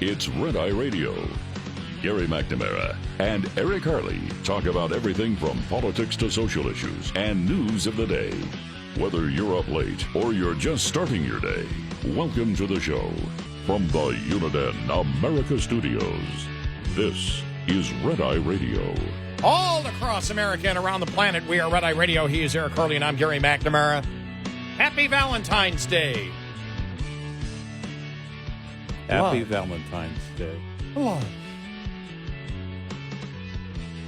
It's Red Eye Radio. Gary McNamara and Eric Harley talk about everything from politics to social issues and news of the day. Whether you're up late or you're just starting your day, welcome to the show. From the Uniden America Studios, this is Red Eye Radio. All across America and around the planet, we are Red Eye Radio. He is Eric Harley, and I'm Gary McNamara. Happy Valentine's Day. Happy Valentine's Day. Love.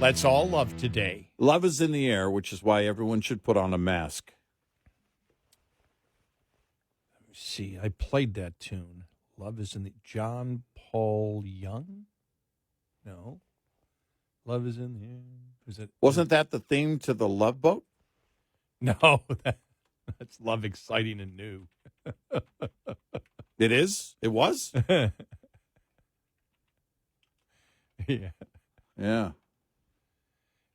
Let's all love today. Love is in the air, which is why everyone should put on a mask. Let me see. I played that tune. Love is in the... John Paul Young? No. Love is in the air. Is it? Wasn't that the theme to the Love Boat? No. That's Love Exciting and New. It is? It was? Yeah. Yeah.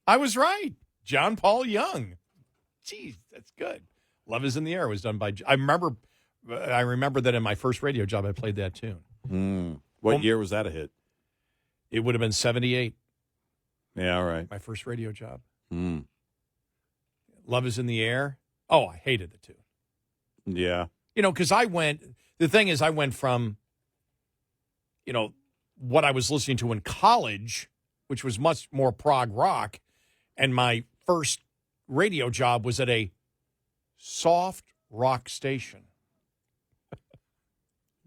I was right. John Paul Young. Jeez, that's good. Love is in the Air was done by... I remember that in my first radio job, I played that tune. What year was that a hit? It would have been 78. Yeah, all right. My first radio job. Love is in the Air. Oh, I hated the tune. Yeah. You know, because the thing is, I went from, what I was listening to in college, which was much more prog rock, and my first radio job was at a soft rock station.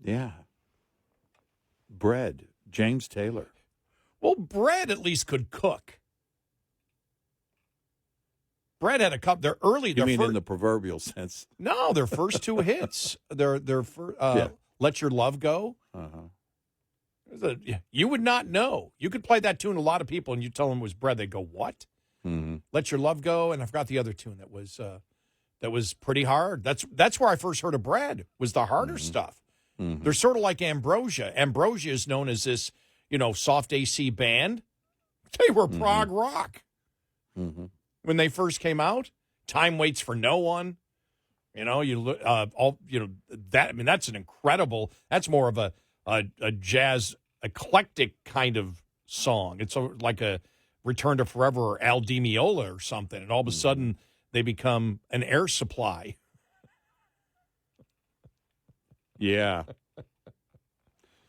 Yeah. Bread. James Taylor. Well, Bread at least could cook. Bread had a cup. They're early. You mean in the proverbial sense? No, their first two hits. Let Your Love Go. You would not know. You could play that tune to a lot of people, and you tell them it was Bread. They'd go, what? Mm-hmm. Let Your Love Go, and I forgot the other tune that was pretty hard. That's where I first heard of Bread, was the harder stuff. Mm-hmm. They're sort of like Ambrosia. Ambrosia is known as this, soft AC band. They were prog rock. Mm-hmm. When they first came out. Time Waits for No One. That's an incredible. That's more of a jazz eclectic kind of song. It's like a Return to Forever or Al Di Meola or something, and all of a sudden they become an Air Supply. Yeah.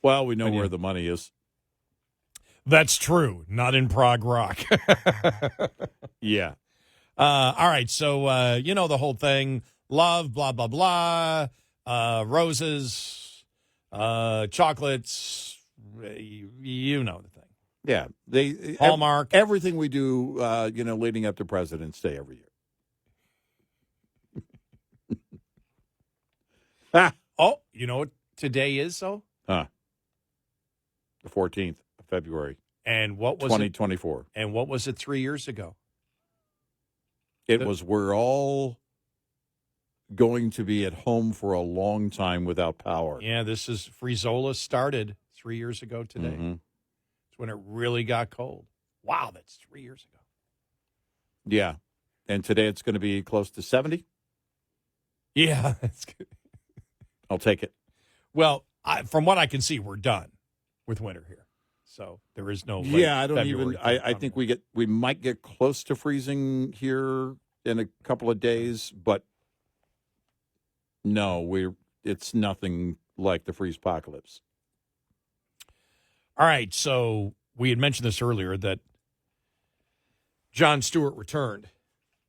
Well, we know where the money is. That's true. Not in prog rock. Yeah. All right. So, the whole thing. Love, blah, blah, blah. Roses, chocolates. You know the thing. Yeah. Hallmark. Everything we do, leading up to President's Day every year. Oh, you know what today is, though? The 14th of February. And what was 2024. And what was it 3 years ago? We're all going to be at home for a long time without power. Yeah, this is Frizola started 3 years ago today. Mm-hmm. It's when it really got cold. Wow, that's 3 years ago. Yeah. And today it's going to be close to 70? Yeah, that's good. I'll take it. Well, from what I can see, we're done with winter here. So there is no I don't February even I think we might get close to freezing here in a couple of days, but no, it's nothing like the freeze apocalypse. All right, so we had mentioned this earlier that Jon Stewart returned.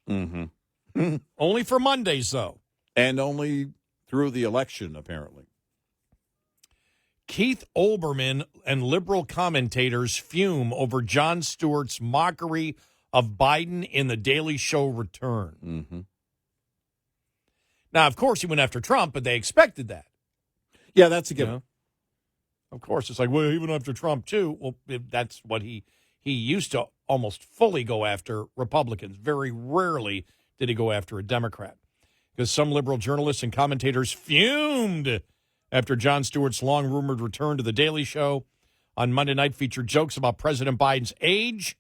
Mm-hmm. Only for Mondays, though. And only through the election, apparently. Keith Olbermann and liberal commentators fume over Jon Stewart's mockery of Biden in The Daily Show return. Mm-hmm. Now, of course, he went after Trump, but they expected that. Yeah, that's a given. Of course, it's like, well, he went after Trump, too. Well, that's what he used to almost fully go after Republicans. Very rarely did he go after a Democrat. Because some liberal journalists and commentators fumed after Jon Stewart's long-rumored return to The Daily Show on Monday night featured jokes about President Biden's age.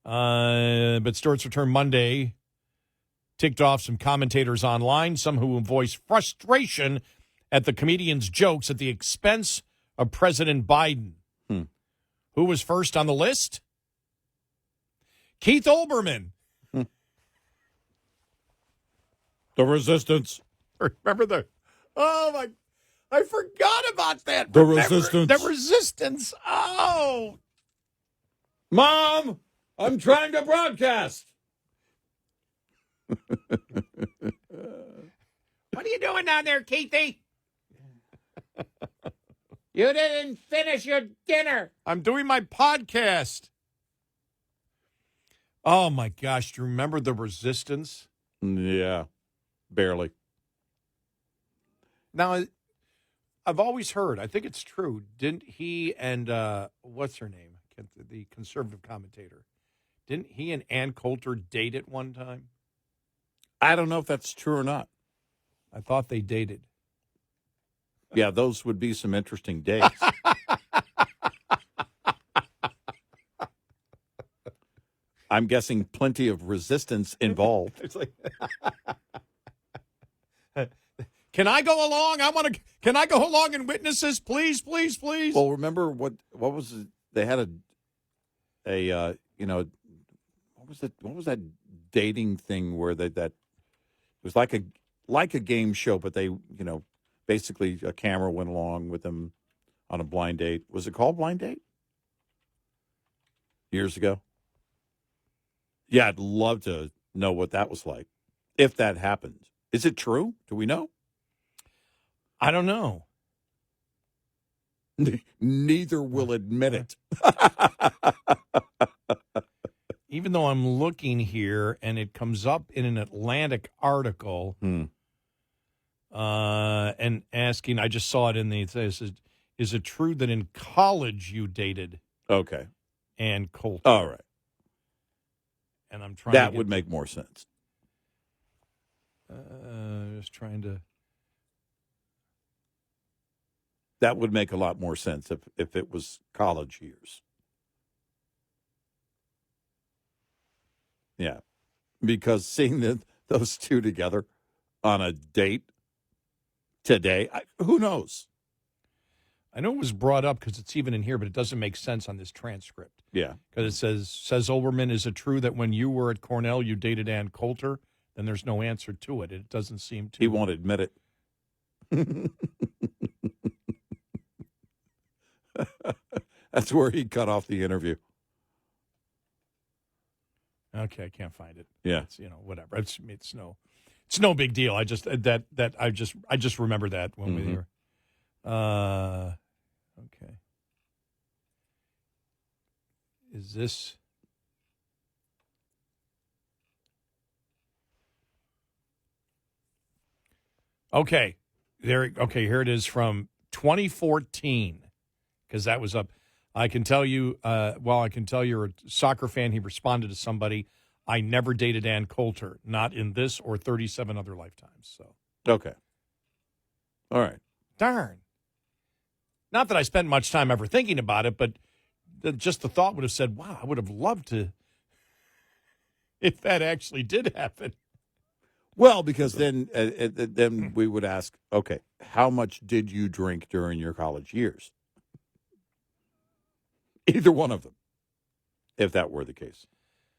But Stewart's return Monday ticked off some commentators online, some who voiced frustration at the comedian's jokes at the expense of President Biden. Who was first on the list? Keith Olbermann. The resistance. Remember the... Oh, my... I forgot about that. The resistance. The resistance. Oh. Mom, I'm trying to broadcast. What are you doing down there, Keithy? You didn't finish your dinner. I'm doing my podcast. Oh, my gosh. Do you remember the resistance? Yeah, barely. Now, I've always heard, I think it's true, didn't he and, what's her name? The conservative commentator. Didn't he and Ann Coulter date at one time? I don't know if that's true or not. I thought they dated. Yeah, those would be some interesting days. I'm guessing plenty of resistance involved. It's like, can I go along? Can I go along and witness this? Please, please, please. Well, remember what was it? They had what was that dating thing where that it was like a game show, but they, basically a camera went along with them on a blind date. Was it called Blind Date? Years ago? Yeah, I'd love to know what that was like, if that happened. Is it true? Do we know? I don't know. Neither will admit it. Even though I'm looking here and it comes up in an Atlantic article and asking, I just saw it in the, it says, is it true that in college you dated Okay. Ann Coulter? All right. And I'm trying that would make more sense. Just trying to. That would make a lot more sense if it was college years. Yeah. Because seeing those two together on a date today, who knows? I know it was brought up because it's even in here, but it doesn't make sense on this transcript. Yeah. Because it says Olbermann, is it true that when you were at Cornell, you dated Ann Coulter? Then there's no answer to it. It doesn't seem to. He won't admit it. That's where he cut off the interview. Okay, I can't find it. Yeah. It's, whatever. It's no big deal. I just I just remember that when we were. Okay. Is this? Okay. Here it is from 2014, because that was up. I can tell you, I can tell you're a soccer fan. He responded to somebody, I never dated Ann Coulter, not in this or 37 other lifetimes. So. Okay. All right. Darn. Not that I spent much time ever thinking about it, but just the thought would have said, wow, I would have loved to, if that actually did happen. Well, because then we would ask, okay, how much did you drink during your college years? Either one of them, if that were the case.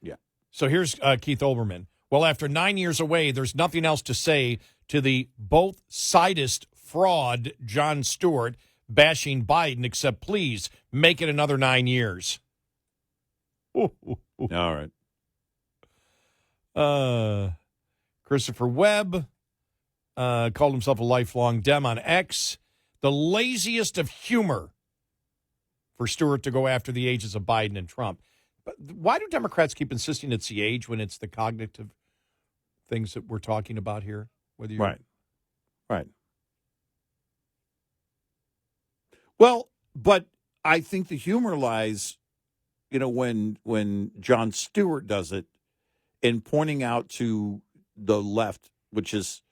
Yeah. So here's Keith Olbermann. Well, after 9 years away, there's nothing else to say to the both-sidist fraud Jon Stewart bashing Biden, except please make it another 9 years. All right. Christopher Webb called himself a lifelong Dem on X. The laziest of humor for Stewart to go after the ages of Biden and Trump. But why do Democrats keep insisting it's the age when it's the cognitive things that we're talking about here? Whether you're... Right. Well, but I think the humor lies, when Jon Stewart does it in pointing out to the left, which is,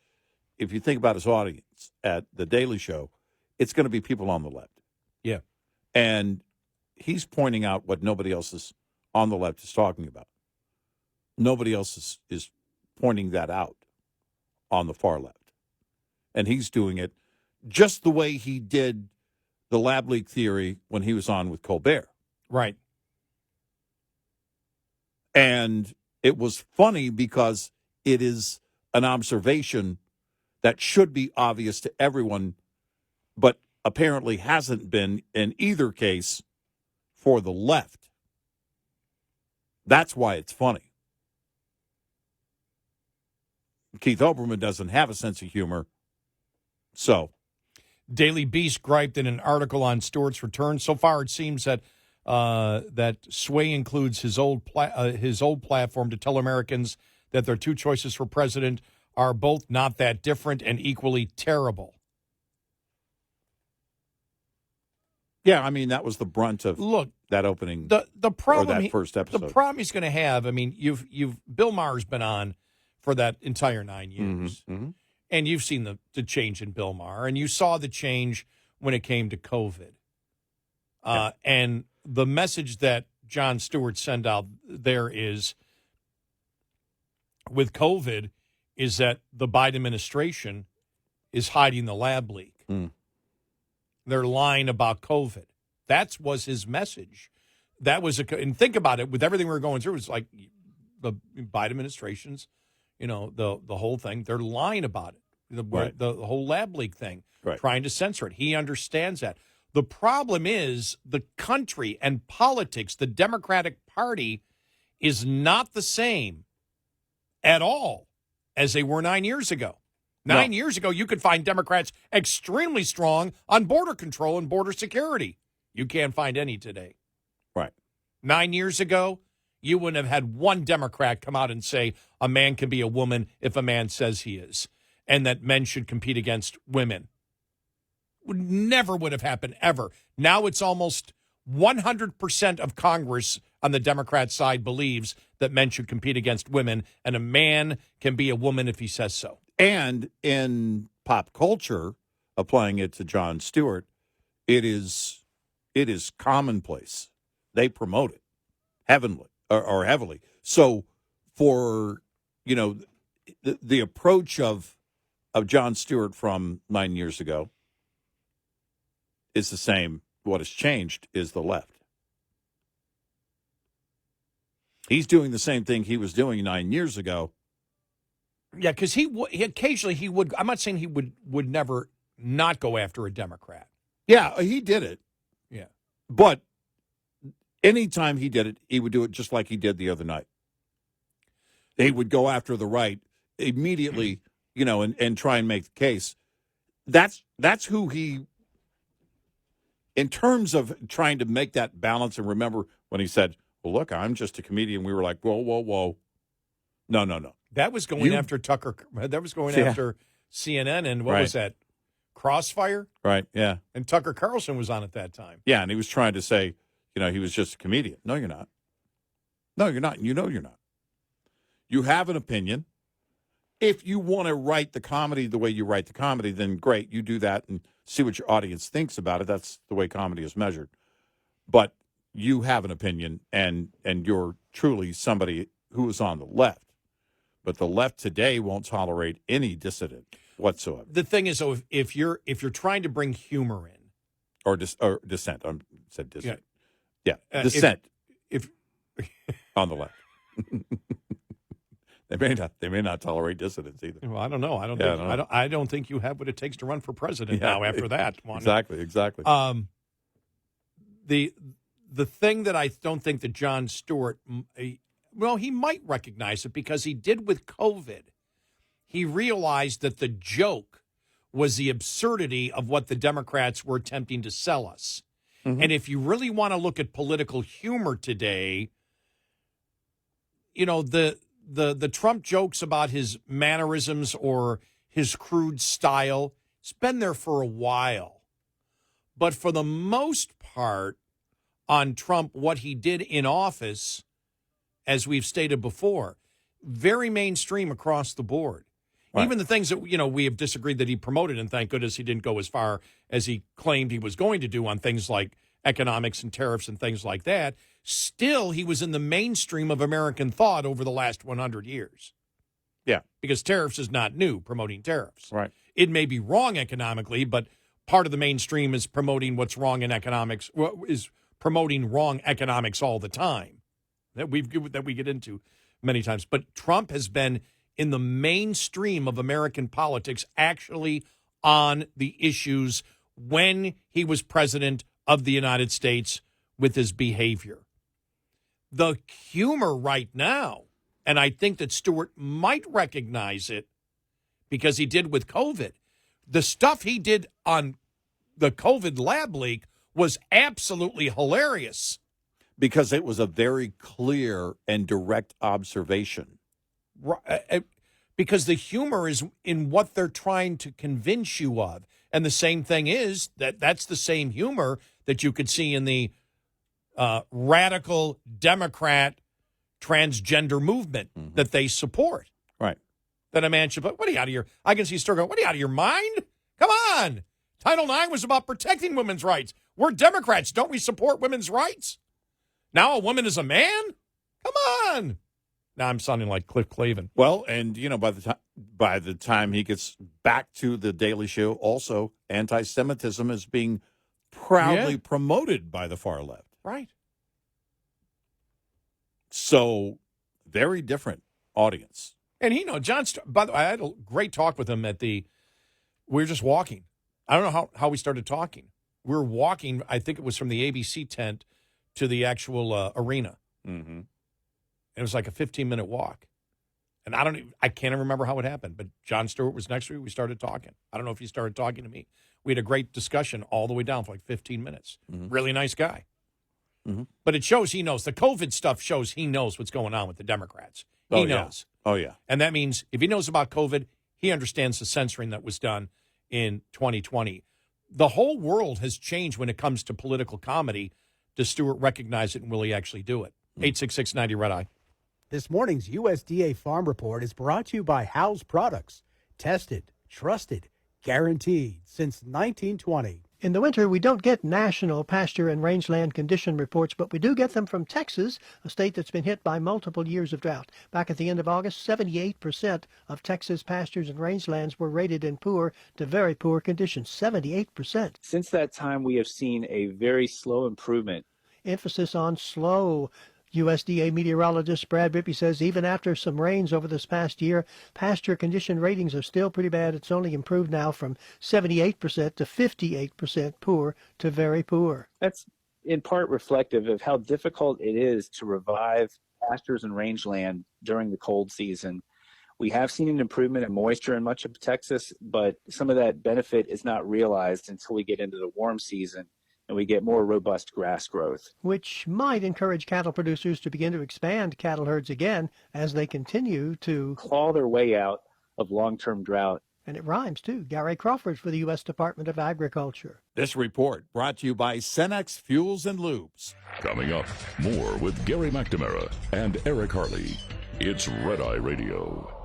if you think about his audience at The Daily Show, it's going to be people on the left. Yeah. And he's pointing out what nobody else is on the left is talking about. Nobody else is pointing that out on the far left. And he's doing it just the way he did the lab leak theory when he was on with Colbert. Right. And it was funny because it is an observation that should be obvious to everyone, but apparently hasn't been in either case for the left. That's why it's funny. Keith Olbermann doesn't have a sense of humor. So, Daily Beast griped in an article on Stewart's return. So far, it seems that that Sway includes his old platform to tell Americans that their two choices for president are both not that different and equally terrible. yeah, I mean, that was the brunt of that opening The problem or that first episode. The problem he's going to have. I mean, Bill Maher's been on for that entire 9 years, and you've seen the change in Bill Maher, and you saw the change when it came to COVID, and the message that Jon Stewart sent out there is with COVID is that the Biden administration is hiding the lab leak. They're lying about COVID. That was his message. That was and think about it. With everything we're going through, it's like the Biden administration's, the whole thing. They're lying about it. The whole lab leak thing, trying to censor it. He understands that. The problem is the country and politics, the Democratic Party, is not the same at all as they were 9 years ago. 9 years ago, you could find Democrats extremely strong on border control and border security. You can't find any today. Right. 9 years ago, you wouldn't have had one Democrat come out and say a man can be a woman if a man says he is, and that men should compete against women. Never would have happened, ever. Now it's almost 100% of Congress on the Democrat side believes that men should compete against women, and a man can be a woman if he says so. And in pop culture, applying it to Jon Stewart, it is commonplace. They promote it heavily. So for, the approach of Jon Stewart from 9 years ago is the same. What has changed is the left. He's doing the same thing he was doing 9 years ago. Yeah, because he occasionally he would. I'm not saying he would never not go after a Democrat. Yeah, he did it. Yeah, but anytime he did it, he would do it just like he did the other night. He would go after the right immediately, and try and make the case. That's who he. In terms of trying to make that balance, and remember when he said, "Well, look, I'm just a comedian," we were like, "Whoa, whoa, whoa, no." That was going after Tucker. That was going after CNN, and what was that? Crossfire? Right, yeah. And Tucker Carlson was on at that time. Yeah, and he was trying to say, he was just a comedian. No, you're not. No, you're not. You know you're not. You have an opinion. If you want to write the comedy the way you write the comedy, then great, you do that and see what your audience thinks about it. That's the way comedy is measured. But you have an opinion, and you're truly somebody who is on the left. But the left today won't tolerate any dissident whatsoever. The thing is, though, if you're trying to bring humor in, or dissent, I said dissent. Yeah, dissent. If on the left, they may not tolerate dissidents either. Well, I don't know. I don't think you have what it takes to run for president now. After that, exactly. The thing that I don't think that Jon Stewart. Well, he might recognize it because he did with COVID. He realized that the joke was the absurdity of what the Democrats were attempting to sell us. Mm-hmm. And if you really want to look at political humor today, the Trump jokes about his mannerisms or his crude style, it's been there for a while. But for the most part, on Trump, what he did in office, as we've stated before, very mainstream across the board. Right. Even the things that, we have disagreed that he promoted, and thank goodness he didn't go as far as he claimed he was going to do on things like economics and tariffs and things like that, still he was in the mainstream of American thought over the last 100 years. Yeah. Because tariffs is not new, promoting tariffs. Right. it may be wrong economically, but part of the mainstream is promoting what's wrong in economics, is promoting wrong economics all the time that we get into many times. But Trump has been in the mainstream of American politics, actually on the issues when he was president of the United States with his behavior. The humor right now, and I think that Stewart might recognize it because he did with COVID. The stuff he did on the COVID lab leak was absolutely hilarious. Because it was a very clear and direct observation. Because the humor is in what they're trying to convince you of. And the same thing is that's the same humor that you could see in the radical Democrat transgender movement that they support. Right. That a man should put, what are you out of your, I can see Stewart going, what are you out of your mind? Come on. Title IX was about protecting women's rights. We're Democrats. Don't we support women's rights? Now a woman is a man? Come on. Now I'm sounding like Cliff Clavin. Well, and by the time he gets back to the Daily Show, also anti-Semitism is being proudly promoted by the far left. Right. So, very different audience. And Jon Stewart, by the way, I had a great talk with him we were just walking. I don't know how we started talking. We were walking, I think it was from the ABC tent to the actual arena. Mm-hmm. It was like a 15-minute walk. And I can't even remember how it happened, but Jon Stewart was next to me. We started talking. I don't know if he started talking to me. We had a great discussion all the way down for like 15 minutes. Mm-hmm. Really nice guy. Mm-hmm. But it shows he knows. The COVID stuff shows he knows what's going on with the Democrats. He knows. Oh, yeah. And that means if he knows about COVID, he understands the censoring that was done in 2020. The whole world has changed when it comes to political comedy. Does Stewart recognize it, and will he actually do it? 866-90 Red Eye. This morning's USDA Farm Report is brought to you by House Products. Tested, trusted, guaranteed since 1920. In the winter, we don't get national pasture and rangeland condition reports, but we do get them from Texas, a state that's been hit by multiple years of drought. Back at the end of August, 78% of Texas pastures and rangelands were rated in poor to very poor conditions, 78%. Since that time, we have seen a very slow improvement. Emphasis on slow. USDA meteorologist Brad Rippey says even after some rains over this past year, pasture condition ratings are still pretty bad. It's only improved now from 78% to 58% poor to very poor. That's in part reflective of how difficult it is to revive pastures and rangeland during the cold season. We have seen an improvement in moisture in much of Texas, but some of that benefit is not realized until we get into the warm season and we get more robust grass growth. Which might encourage cattle producers to begin to expand cattle herds again as they continue to claw their way out of long-term drought. And it rhymes, too. Gary Crawford for the U.S. Department of Agriculture. This report brought to you by Cenex Fuels and Lubes. Coming up, more with Gary McNamara and Eric Harley. It's Red Eye Radio.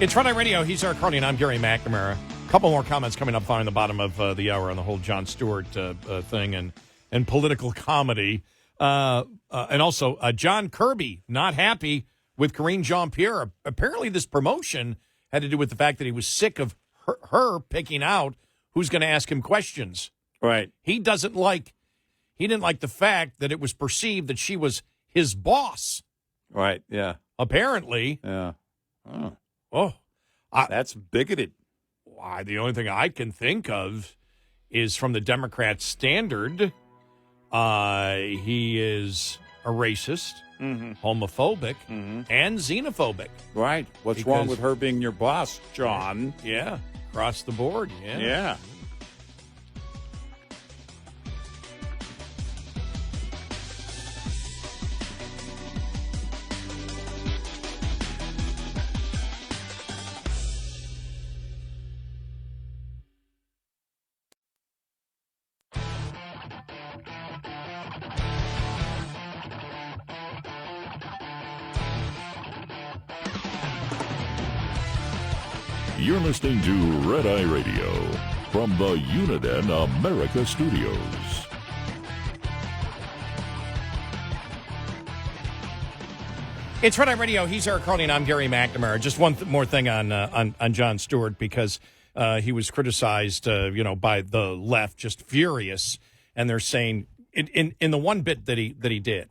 It's Red Eye Radio. He's Eric Harley, and I'm Gary McNamara. A couple more comments coming up following the bottom of the hour on the whole Jon Stewart thing and political comedy. And also, John Kirby, not happy with Karine Jean-Pierre. Apparently, this promotion had to do with the fact that he was sick of her picking out who's going to ask him questions. Right. He didn't like the fact that it was perceived that she was his boss. Right, yeah. Apparently. Yeah. That's bigoted. The only thing I can think of is from the Democrat standard. He is a racist, homophobic, and xenophobic. Right. What's wrong with her being your boss, John? Yeah. Across the board. Yeah. Yeah. You're listening to Red Eye Radio. from the Uniden America Studios. It's Red Eye Radio. He's Eric Harley, and I'm Gary McNamara. Just one more thing on Jon Stewart, because he was criticized, by the left, just furious, and they're saying in the one bit that he did,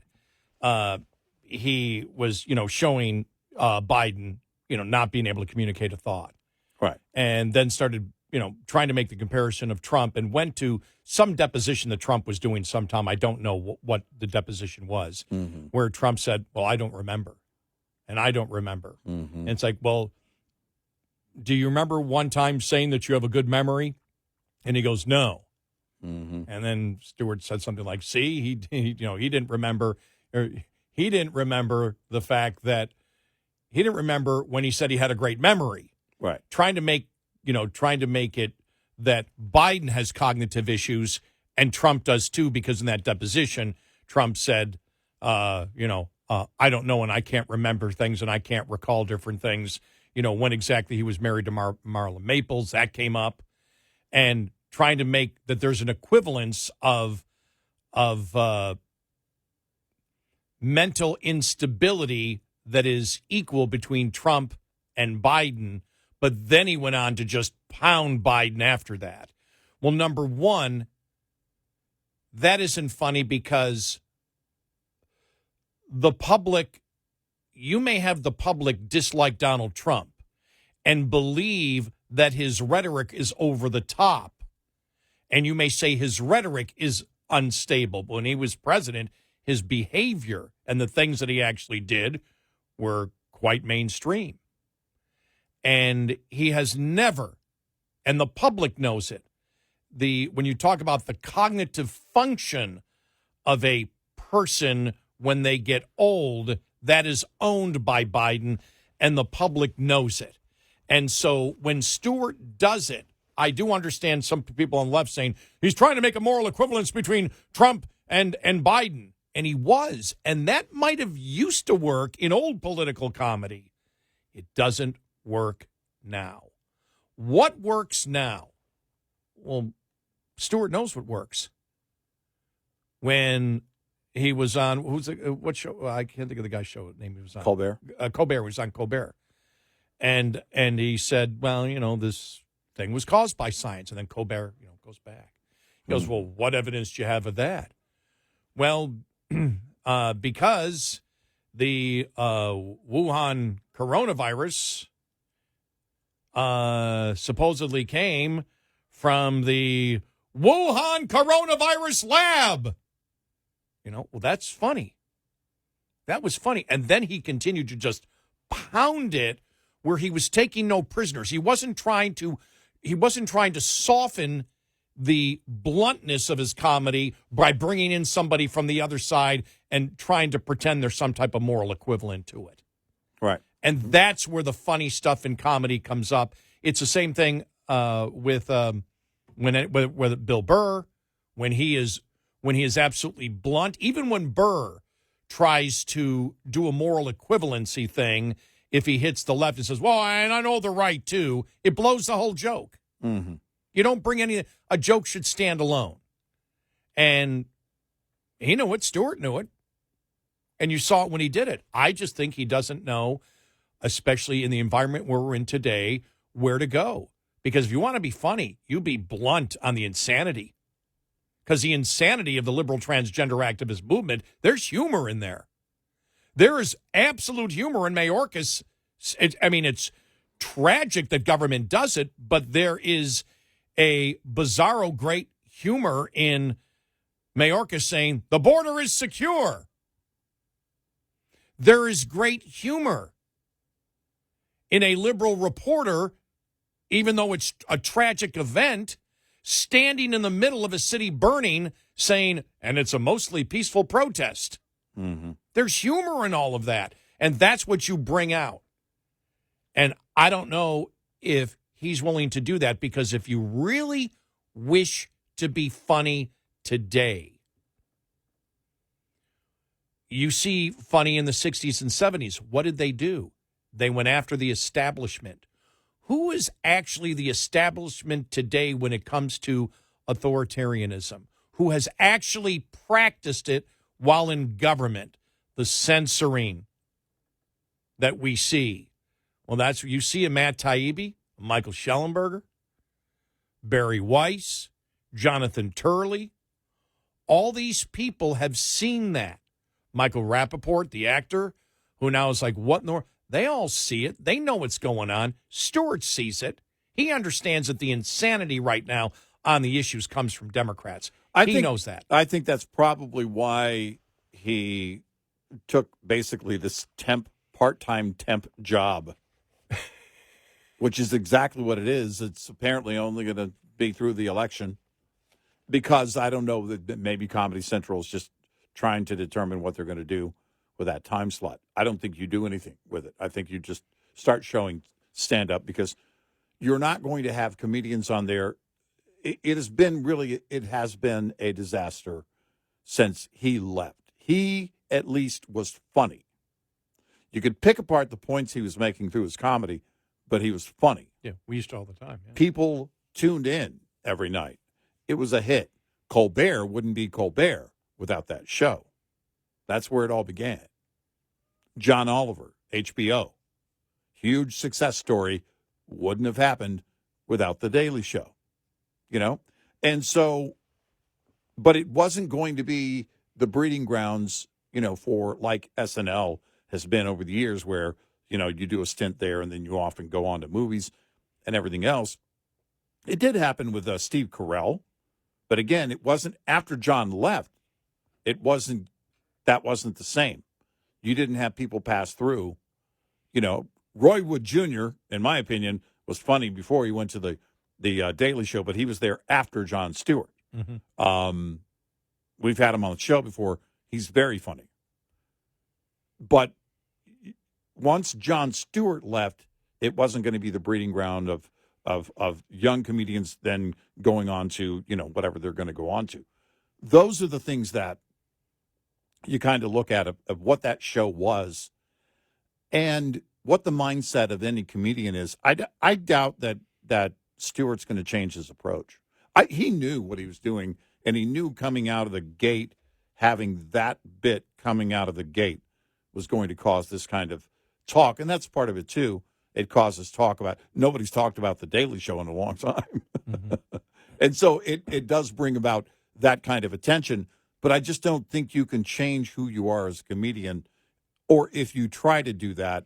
he was showing Biden not being able to communicate a thought, Right. and then started trying to make the comparison of Trump, and went to some deposition that Trump was doing sometime. I don't know what the deposition was, where Trump said, "Well, I don't remember." And I don't remember. And it's like, well, do you remember one time saying that you have a good memory? And he goes, no. And then Stewart said something like, see, he didn't remember. Or he didn't remember the fact that he didn't remember when he said he had a great memory. Right. Trying to make it that Biden has cognitive issues and Trump does too, because in that deposition, Trump said, I don't know, and I can't remember things, and I can't recall different things. When exactly he was married to Marla Maples, that came up, and trying to make that there's an equivalence of mental instability that is equal between Trump and Biden. But then he went on to just pound Biden after that. Well, number one, that isn't funny, because the public, you may have the public dislike Donald Trump and believe that his rhetoric is over the top. And you may say his rhetoric is unstable. But when he was president, his behavior and the things that he actually did were quite mainstream. And he has never, and the public knows it, when you talk about the cognitive function of a person when they get old, that is owned by Biden, and the public knows it. And so when Stewart does it, I do understand some people on the left saying he's trying to make a moral equivalence between Trump and Biden. And he was. And that might have used to work in old political comedy. It doesn't work now. What works now? Well, Stewart knows what works. When he was on, what show? I can't think of the guy's show name he was on. Colbert. Colbert. He was on Colbert. And he said, well, this thing was caused by science. And then Colbert, goes back. He goes, well, what evidence do you have of that? Well, because the Wuhan coronavirus supposedly came from the Wuhan coronavirus lab. Well, that's funny. That was funny. And then he continued to just pound it, where he was taking no prisoners. He wasn't trying to soften the bluntness of his comedy by bringing in somebody from the other side and trying to pretend there's some type of moral equivalent to it. Right. And that's where the funny stuff in comedy comes up. It's the same thing with Bill Burr, when he is absolutely blunt. Even when Burr tries to do a moral equivalency thing, if he hits the left and says, well, and I know the right too, it blows the whole joke. Mm-hmm. You don't bring a joke should stand alone. And he knew it. Stewart knew it. And you saw it when he did it. I just think he doesn't know, especially in the environment where we're in today, where to go. Because if you want to be funny, you be blunt on the insanity. Because the insanity of the liberal transgender activist movement, there's humor in there. There is absolute humor in Mayorkas. It's tragic that government does it, but there is a bizarro great humor in Mayorkas saying, the border is secure. There is great humor in a liberal reporter, even though it's a tragic event, standing in the middle of a city burning, saying, and it's a mostly peaceful protest. Mm-hmm. There's humor in all of that, and that's what you bring out. And I don't know if he's willing to do that, because if you really wish to be funny today, you see funny in the 60s and 70s. What did they do? They went after the establishment. who is actually the establishment today when it comes to authoritarianism, who has actually practiced it while in government, the censoring that we see. Well, that's what you see in Matt Taibbi, Michael Schellenberger, Barry Weiss, Jonathan Turley. All these people have seen that. Michael Rappaport, the actor, who now is like, what in the world? They all see it. They know what's going on. Stewart sees it. He understands that the insanity right now on the issues comes from Democrats. He knows that. I think that's probably why he took basically this part-time temp job, which is exactly what it is. It's apparently only going to be through the election because I don't know that maybe Comedy Central is just trying to determine what they're going to do with that time slot. I don't think you do anything with it. I think you just start showing stand-up because you're not going to have comedians on there. It has been a disaster since he left. He at least was funny. You could pick apart the points he was making through his comedy, but he was funny. Yeah, we used to all the time. Yeah. People tuned in every night. It was a hit. Colbert wouldn't be Colbert without that show. That's where it all began. John Oliver, HBO. Huge success story. Wouldn't have happened without The Daily Show. You know? And so, but it wasn't going to be the breeding grounds, for like SNL has been over the years where, you do a stint there and then you often go on to movies and everything else. It did happen with Steve Carell. But again, it wasn't after John left. That wasn't the same. You didn't have people pass through. Roy Wood Jr., in my opinion, was funny before he went to the Daily Show, but he was there after Jon Stewart. Mm-hmm. We've had him on the show before. He's very funny. But once Jon Stewart left, it wasn't going to be the breeding ground of young comedians then going on to, whatever they're going to go on to. Those are the things that you kind of look at of what that show was and what the mindset of any comedian is. I doubt that Stewart's going to change his approach. He knew what he was doing, and he knew coming out of the gate, having that bit coming out of the gate was going to cause this kind of talk, and that's part of it, too. It causes talk about, nobody's talked about The Daily Show in a long time. Mm-hmm. And so it does bring about that kind of attention, but I just don't think you can change who you are as a comedian, or if you try to do that,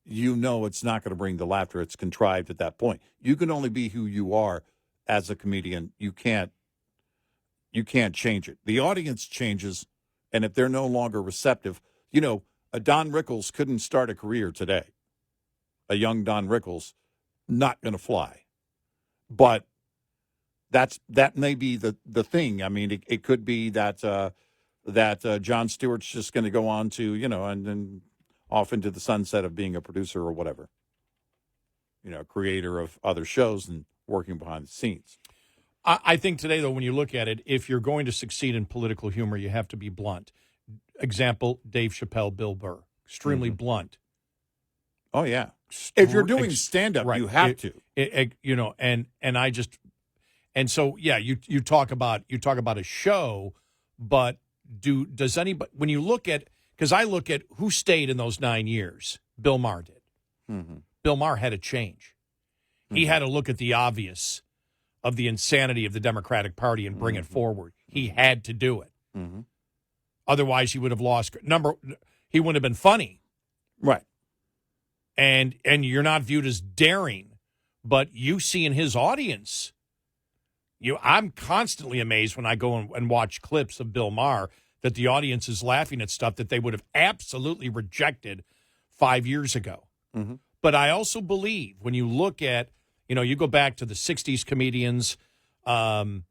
it's not going to bring the laughter. It's contrived at that point. You can only be who you are as a comedian. You can't change it. The audience changes, and if they're no longer receptive, a Don Rickles couldn't start a career today. A young Don Rickles, not going to fly. But that may be the thing. I mean, it could be that Jon Stewart's just going to go on to, and then off into the sunset of being a producer or whatever. Creator of other shows and working behind the scenes. I think today, though, when you look at it, if you're going to succeed in political humor, you have to be blunt. Example, Dave Chappelle, Bill Burr. Extremely blunt. Oh, yeah. If you're doing stand-up, right, you have to. And so, yeah, you talk about a show, but does anybody, when you look at, because I look at who stayed in those 9 years, Bill Maher did. Mm-hmm. Bill Maher had to change. Mm-hmm. He had to look at the obvious of the insanity of the Democratic Party and bring it forward. He had to do it. Mm-hmm. Otherwise, he would have lost. He wouldn't have been funny. Right. And you're not viewed as daring, but you see in his audience, I'm constantly amazed when I go and watch clips of Bill Maher that the audience is laughing at stuff that they would have absolutely rejected 5 years ago. Mm-hmm. But I also believe when you look at, you go back to the 60s comedians and,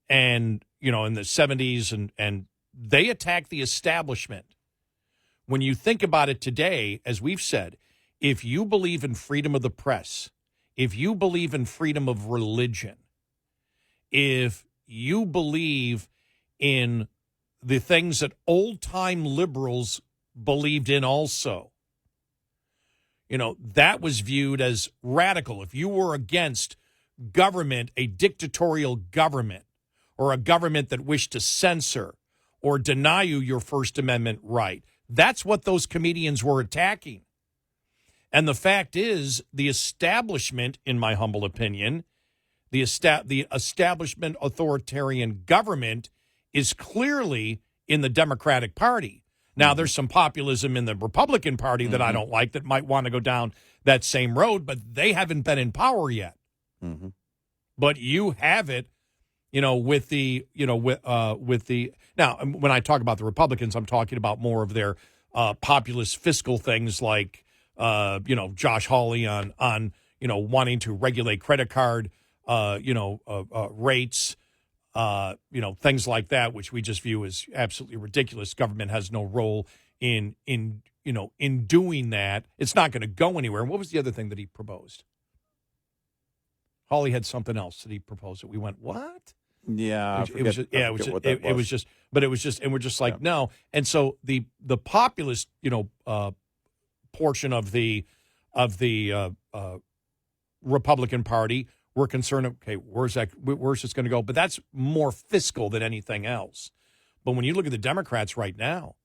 in the 70s and they attack the establishment. When you think about it today, as we've said, if you believe in freedom of the press, if you believe in freedom of religion, if you believe in the things that old-time liberals believed in also, that was viewed as radical. If you were against government, a dictatorial government, or a government that wished to censor or deny you your First Amendment right, that's what those comedians were attacking. And the fact is, the establishment, in my humble opinion, the establishment authoritarian government is clearly in the Democratic Party. Now, there's some populism in the Republican Party that I don't like that might want to go down that same road, but they haven't been in power yet. Mm-hmm. But you have it, with the now, when I talk about the Republicans, I'm talking about more of their populist fiscal things like, Josh Hawley on wanting to regulate credit card, rates, things like that, which we just view as absolutely ridiculous. Government has no role in doing that. It's not going to go anywhere. And what was the other thing that he proposed? Hawley had something else that he proposed that we went, what? Yeah, It was just, and we're just like, no. And so the populist, portion of the Republican Party, we're concerned, okay, where's this going to go? But that's more fiscal than anything else. But when you look at the Democrats right now,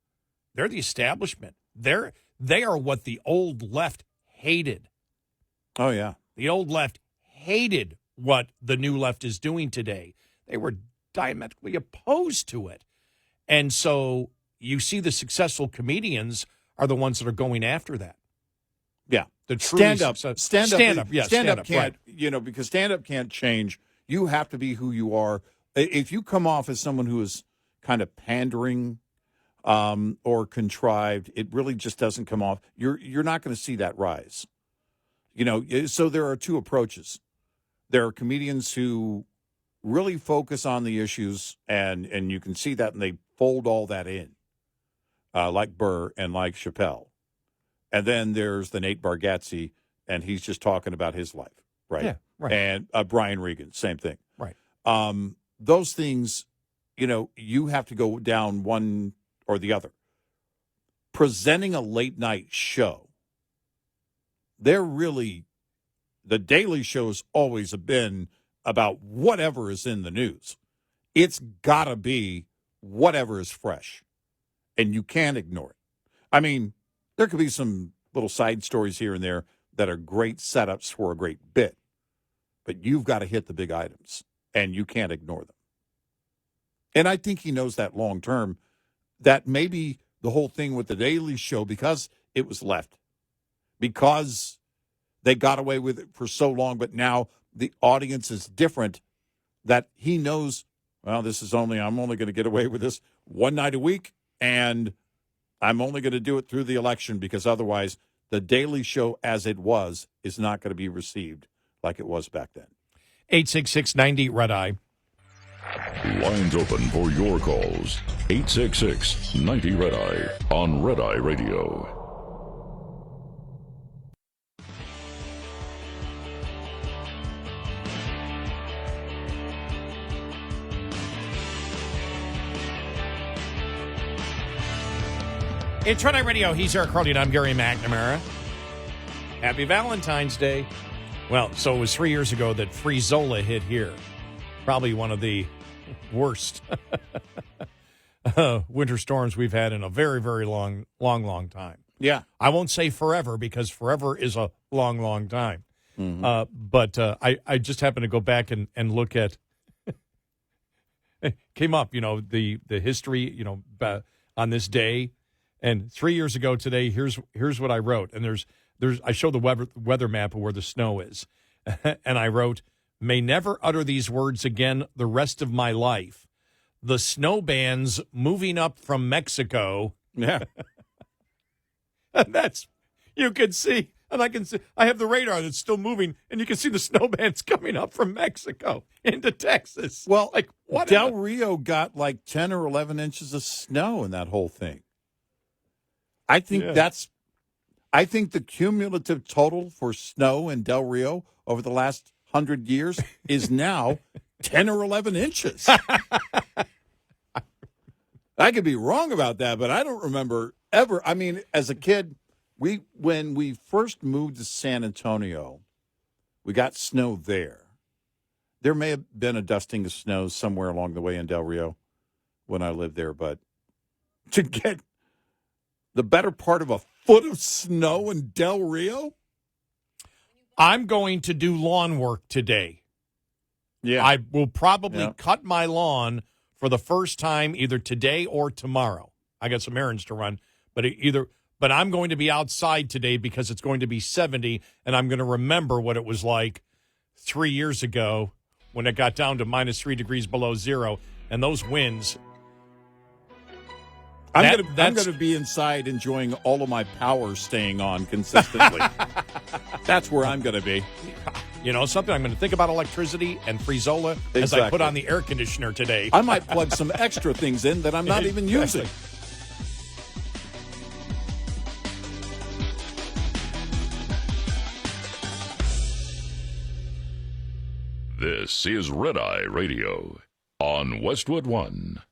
they're the establishment. They are what the old left hated. Oh, yeah. The old left hated what the new left is doing today. They were diametrically opposed to it. And so you see the successful comedians are the ones that are going after that. Yeah. The stand up can't, right. Because stand up can't change. You have to be who you are. If you come off as someone who is kind of pandering or contrived, it really just doesn't come off. You're not going to see that rise. So there are two approaches. There are comedians who really focus on the issues, and you can see that, and they fold all that in, like Burr and like Chappelle. And then there's the Nate Bargatze, and he's just talking about his life, right? Yeah, right. And Brian Regan, same thing. Right. Those things, you have to go down one or the other. Presenting a late-night show, the Daily Show's always been about whatever is in the news. It's got to be whatever is fresh, and you can't ignore it. I mean, there could be some little side stories here and there that are great setups for a great bit, but you've got to hit the big items, and you can't ignore them. And I think he knows that long term, that maybe the whole thing with the Daily Show, because it was left, because they got away with it for so long, but now the audience is different, that he knows, well, I'm only going to get away with this one night a week, and I'm only going to do it through the election, because otherwise the Daily Show as it was is not going to be received like it was back then. 866-90 Red Eye. Lines open for your calls. 866-90 Red Eye on Red Eye Radio. It's Red Eye Radio. He's Eric Harley, and I'm Gary McNamara. Happy Valentine's Day. Well, so it was 3 years ago that Frizola hit here. Probably one of the worst winter storms we've had in a very, very long time. Yeah. I won't say forever, because forever is a long time. Mm-hmm. But I just happened to go back and look at it came up, the history, on this day. And 3 years ago today, here's what I wrote. And I show the weather map of where the snow is. And I wrote, may never utter these words again the rest of my life. The snow bands moving up from Mexico. Yeah. And you can see, and I can see, I have the radar that's still moving, and you can see the snow bands coming up from Mexico into Texas. Well, like what? Del Rio got like 10 or 11 inches of snow in that whole thing. I think I think the cumulative total for snow in Del Rio over the last 100 years is now 10 or 11 inches. I could be wrong about that, but I don't remember ever. I mean, as a kid, When we first moved to San Antonio, we got snow there. There may have been a dusting of snow somewhere along the way in Del Rio when I lived there, but to get the better part of a foot of snow in Del Rio? I'm going to do lawn work today. Yeah. I will probably cut my lawn for the first time either today or tomorrow. I got some errands to run, but I'm going to be outside today because it's going to be 70, and I'm going to remember what it was like 3 years ago when it got down to minus 3 degrees below zero, and those winds. I'm going to be inside enjoying all of my power staying on consistently. That's where I'm going to be. You know, something I'm going to think about electricity and Frizola as I put on the air conditioner today. I might plug some extra things in that I'm not even using. This is Red Eye Radio on Westwood One.